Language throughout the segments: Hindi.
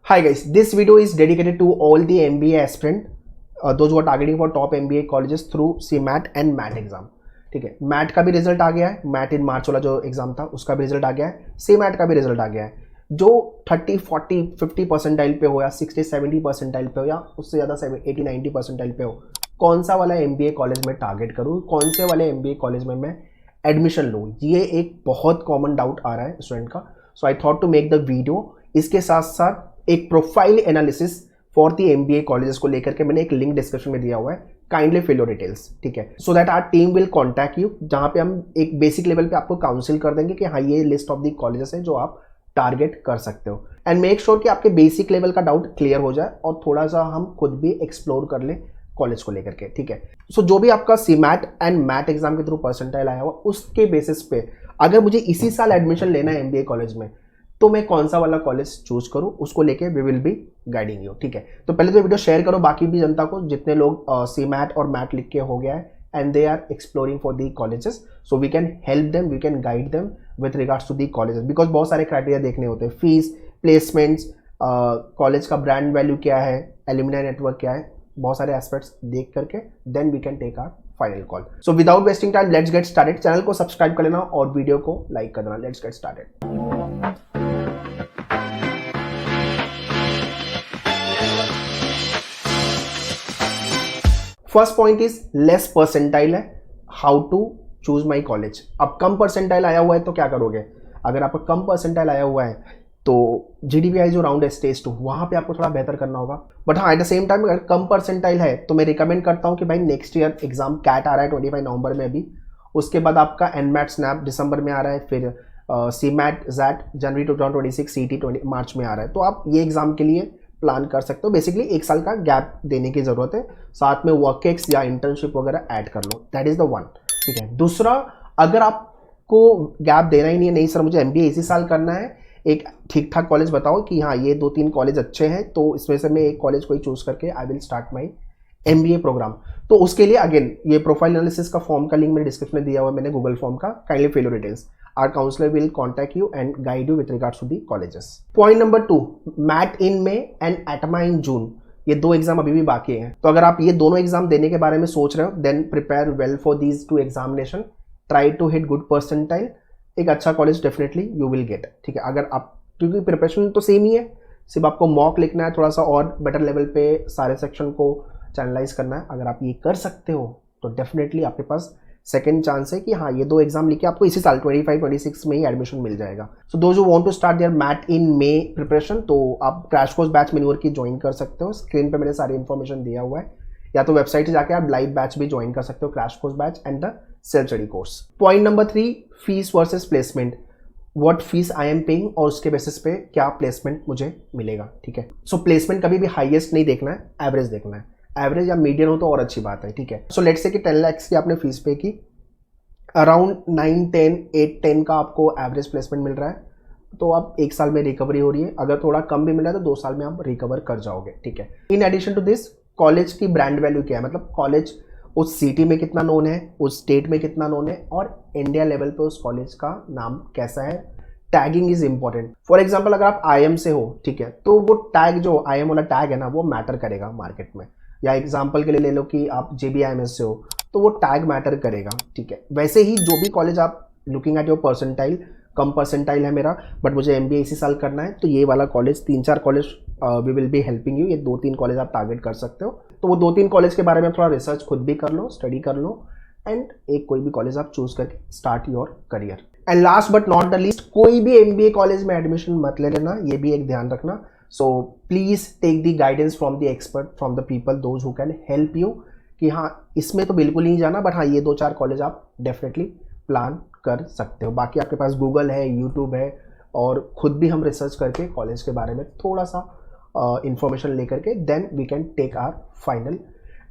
Hi guys, this video is dedicated to all the MBA aspirant, those who are targeting for top MBA colleges through CMAT and MAT exam. ठीक है, मैट का भी रिजल्ट आ गया है, मैट इन मार्च वाला जो एग्जाम था उसका भी रिजल्ट आ गया है, CMAT का भी रिजल्ट आ गया है। जो 30, 40, 50 परसेंटाइल पे हो या 60, 70 परसेंटाइल पे हो या उससे ज़्यादा 80, 90 परसेंटाइल पे हो, कौन सा वाला MBA कॉलेज में टारगेट करूँ, कौन से वाले MBA कॉलेज में मैं एडमिशन लूँ, ये एक बहुत कॉमन डाउट आ रहा है स्टूडेंट का। So I thought to make the video. इसके साथ साथ एक profile analysis for the MBA colleges को लेकर के मैंने एक लिंक डिस्क्रिप्शन में दिया हुआ है, काइंडली फिल योर डिटेल्स। ठीक है, so that our team will contact you, जहां पे हम एक बेसिक लेवल पे आपको काउंसिल कर देंगे कि हाँ ये लिस्ट ऑफ द कॉलेजेस है जो आप टारगेट कर सकते हो, एंड मेक श्योर कि आपके बेसिक लेवल का डाउट क्लियर हो जाए और थोड़ा सा हम खुद भी एक्सप्लोर कर लें कॉलेज को लेकर के। ठीक है, सो जो भी आपका CMAT एंड मैट एग्जाम के थ्रू परसेंटाइल आया हुआ उसके बेसिस पे अगर मुझे इसी साल एडमिशन लेना है MBA कॉलेज में, तो मैं कौन सा वाला कॉलेज चूज करूं, उसको लेके we will be guiding you. ठीक है, तो पहले तो वीडियो शेयर करो बाकी भी जनता को, जितने लोग CMAT और मैट लिख के हो गया है and they are exploring for the colleges, so we can help them, we can guide them with regards to the colleges, because बहुत सारे क्राइटेरिया देखने होते हैं, फीस, प्लेसमेंट्स, कॉलेज का ब्रांड वैल्यू क्या है, एल्यूमिनाई नेटवर्क क्या है, बहुत सारे एस्पेक्ट्स देख करके then we can take our final call. So without wasting time let's get started. Channel को सब्सक्राइब कर लेना और वीडियो को लाइक कर देना। Let's get started. First point is less percentile है, how to choose my college. अब कम परसेंटाइल आया हुआ है तो क्या करोगे, अगर आपका कम परसेंटाइल आया हुआ है तो GDPI जो राउंड है स्टेज 2, वहां पे आपको थोड़ा बेहतर करना होगा। बट हाँ, एट द सेम टाइम अगर कम परसेंटाइल है तो मैं रिकमेंड करता हूँ कि भाई नेक्स्ट ईयर एग्जाम कैट आ रहा है 25 नवंबर में अभी, उसके बाद आपका NMAT स्नैप दिसंबर में आ रहा है, फिर CMAT ZAT जनवरी 2026, CET मार्च में आ रहा है, तो आप ये एग्जाम के लिए प्लान कर सकते हो। बेसिकली एक साल का गैप देने की जरूरत है, साथ में वर्कएक्स या इंटर्नशिप वगैरह ऐड कर लो, दैट इज द वन। ठीक है, दूसरा, अगर आपको गैप देना ही नहीं है, नहीं सर मुझे MBA इसी साल करना है, एक ठीक ठाक कॉलेज बताओ कि हाँ ये 2-3 कॉलेज अच्छे हैं, तो इसमें से मैं एक कॉलेज कोई चूज करके I will start my MBA programme. तो उसके लिए अगेन ये प्रोफाइल एनालिसिस का फॉर्म का लिंक मैंने डिस्क्रिप्शन में दिया हुआ है, मैंने गूगल फॉर्म का, kindly fill your details. Our counselor will contact you and guide you with regards to the colleges. Point number 2, MAT in May and ATMA in June. ये 2 एग्जाम अभी भी बाकी हैं, तो अगर आप ये दोनों एग्जाम देने के बारे में सोच रहे हो then prepare well for these 2 examination, try to hit good percentile, एक अच्छा college definitely you will get. ठीक है, अगर आप, क्योंकि प्रिपरेशन तो सेम ही है, सिर्फ आपको मॉक लिखना है, थोड़ा सा और बेटर लेवल पे सारे सेक्शन को चैनलाइज करना है। अगर आप ये कर सकते हो तो डेफिनेटली आपके पास सेकेंड चांस है कि हाँ ये 2 एग्जाम लिखे आपको इसी साल 25-26 में ही एडमिशन मिल जाएगा। So those who want to start their MAT in May preparation, तो आप क्रैश कोर्स बैच मेन्यूअर की ज्वाइन कर सकते हो, स्क्रीन पे मैंने सारी इन्फॉर्मेशन दिया हुआ है, या तो वेबसाइट जाके आप लाइव बैच भी ज्वाइन कर सकते हो, crash course batch and the self study course. Point number 3, fees versus placement, what fees I am paying और उसके बेसिस पे क्या प्लेसमेंट मुझे मिलेगा। ठीक है, सो प्लेसमेंट कभी भी हाईएस्ट नहीं देखना है, एवरेज देखना है, एवरेज या मीडियन हो तो और अच्छी बात है। ठीक है, सो लेट्स से कि 10 लाख की आपने फीस पे की, अराउंड 9-10 का आपको एवरेज प्लेसमेंट मिल रहा है, तो आप 1 साल में रिकवरी हो रही है, अगर थोड़ा कम भी मिल रहा है तो 2 साल में आप रिकवर कर जाओगे। ठीक है, in addition to this college की ब्रांड वैल्यू क्या है, मतलब कॉलेज उस सिटी में कितना नोन है, उस स्टेट में कितना नोन है, और इंडिया लेवल पे उस कॉलेज का नाम कैसा है। Tagging is important. For example अगर आप IIM से हो, ठीक है, तो वो टैग जो IIM वाला टैग है ना, वो मैटर करेगा मार्केट में। या एग्जाम्पल के लिए ले लो कि आप JBIMS से हो, तो वो टैग मैटर करेगा। ठीक है, वैसे ही जो भी कॉलेज आप looking at your percentile, come percentile है मेरा बट मुझे MBA इसी साल करना है, तो ये वाला college, 3-4 college we will be helping you, ये 2-3 कॉलेज आप टारगेट कर सकते हो। तो वो 2-3 कॉलेज के बारे में थोड़ा रिसर्च खुद भी कर लो, स्टडी कर लो, एंड एक कोई भी कॉलेज आप चूज करके start your career. And last but not the least, कोई भी MBA कॉलेज में एडमिशन मत ले लेना, ये भी एक ध्यान रखना। So please take the guidance from the expert, from the people those who can help you, कि हाँ इसमें तो बिल्कुल नहीं जाना, बट हाँ ये 2-4 कॉलेज आप डेफिनेटली प्लान कर सकते हो। बाकी आपके पास गूगल है, यूट्यूब है, और खुद भी हम रिसर्च करके कॉलेज के बारे में थोड़ा सा इंफॉर्मेशन लेकर के then we can take our final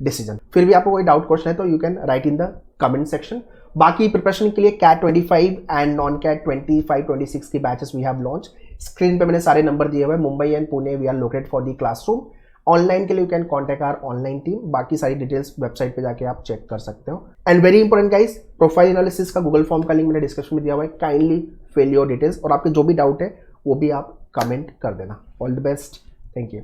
decision. फिर भी आपको कोई डाउट क्वेश्चन है तो you can write in the comment section. बाकी प्रिपरेशन के लिए CAT 25 एंड नॉन CAT 25-26 की batches we have launch. Screen पे मैंने सारे नंबर दिए हुए हैं, Mumbai and Pune we are located for the classroom. Online के लिए you can contact our online team, बाकी सारी डिटेल्स वेबसाइट पे जाके आप चेक कर सकते हो। And very important guys, profile analysis का गूगल फॉर्म का लिंक मैंने डिस्क्रिप्शन में दिया हुआ है, काइंडली फिल योर डिटेल्स, और आपके जो भी डाउट है वो भी आप कमेंट कर देना। All the best. Thank you.